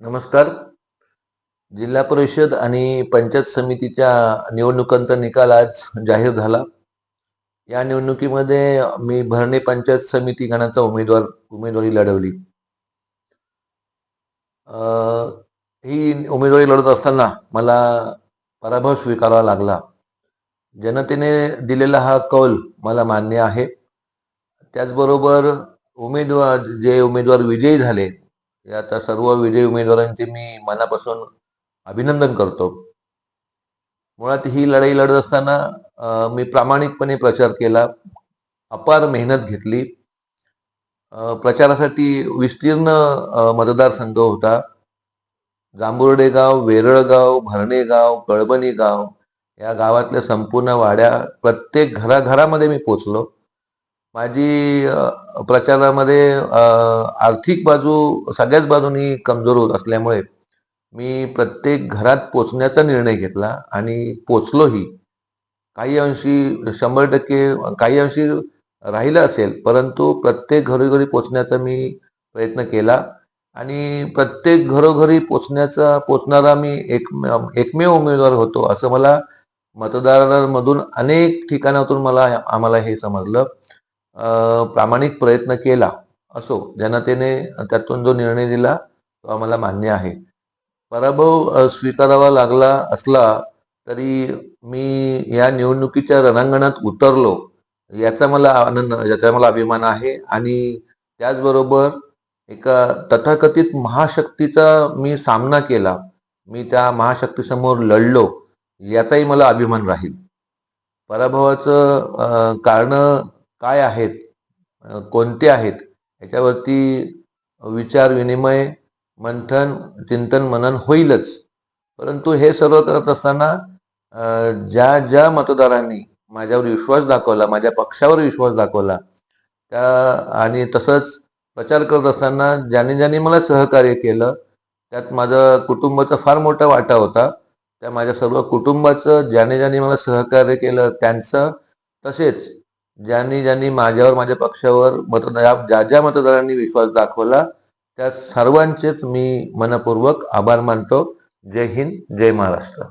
नमस्कार. जिल्हा परिषद आणि पंचायत समितीच्या निवडणुकांचा निकाल आज जाहीर झाला. या निवडणुकीमध्ये मी भरणे पंचायत समिती गणाचा उमेदवारी लढवली. ही उमेदवारी लढत असताना मला पराभव स्वीकारावा लागला. जनतेने दिलेला हा कौल मला मान्य आहे. त्याचबरोबर जे उमेदवार विजयी झाले, आता सर्व विजयी उमेदवारांचे मी मनापासून अभिनंदन करतो. मुळात ही लढाई लढत असताना मी प्रामाणिकपणे प्रचार केला, अपार मेहनत घेतली. प्रचारासाठी विस्तीर्ण मतदारसंघ होता. जांभुर्डे गाव, वेरळगाव, भरणे गाव, कळबणी गाव या गावातल्या संपूर्ण वाड्या, प्रत्येक घराघरामध्ये मी पोचलो. माझी प्रचारामध्ये आर्थिक बाजू सगळ्याच बाजूनी कमजोर होत असल्यामुळे मी प्रत्येक घरात पोचण्याचा निर्णय घेतला आणि पोचलोही. काही अंशी 100%, काही अंशी राहिलं असेल, परंतु प्रत्येक घरोघरी पोचण्याचा मी प्रयत्न केला आणि प्रत्येक घरोघरी पोचणारा मी एकमेव उमेदवार होतो असं मला मतदारांमधून अनेक ठिकाणातून आम्हाला हे समजलं. प्रामाणिक प्रयत्न केला असो, जनतेने त्यातून जो निर्णय दिला तो आम्हाला मान्य आहे. पराभव स्वीकारावा लागला असला तरी मी या निवडणुकीच्या रणांगणात उतरलो याचा मला आनंद, याचा मला अभिमान आहे. आणि त्याचबरोबर एका तथाकथित महाशक्तीचा मी सामना केला, मी त्या महाशक्तीसमोर लढलो याचाही मला अभिमान राहील. पराभवाचं कारण काय आहेत, कोणते आहेत याच्यावरती विचार विनिमय, मंथन, चिंतन, मनन होईलच. परंतु हे सर्व करत असताना ज्या ज्या मतदारांनी माझ्यावर विश्वास दाखवला, माझ्या पक्षावर विश्वास दाखवला, आणि तसंच प्रचार करत असताना ज्याने ज्याने मला सहकार्य केलं, त्यात माझ्या कुटुंबाचा फार मोठा वाटा होता. त्या माझ्या सर्व कुटुंबाचं, ज्याने ज्याने मला सहकार्य केलं त्यांचं, तसेच ज्यांनी ज्यांनी माझ्यावर, माझ्या पक्षावर ज्या ज्या मतदारांनी विश्वास दाखवला त्या सर्वांचेच मी मनपूर्वक आभार मानतो. जय हिंद, जय महाराष्ट्र.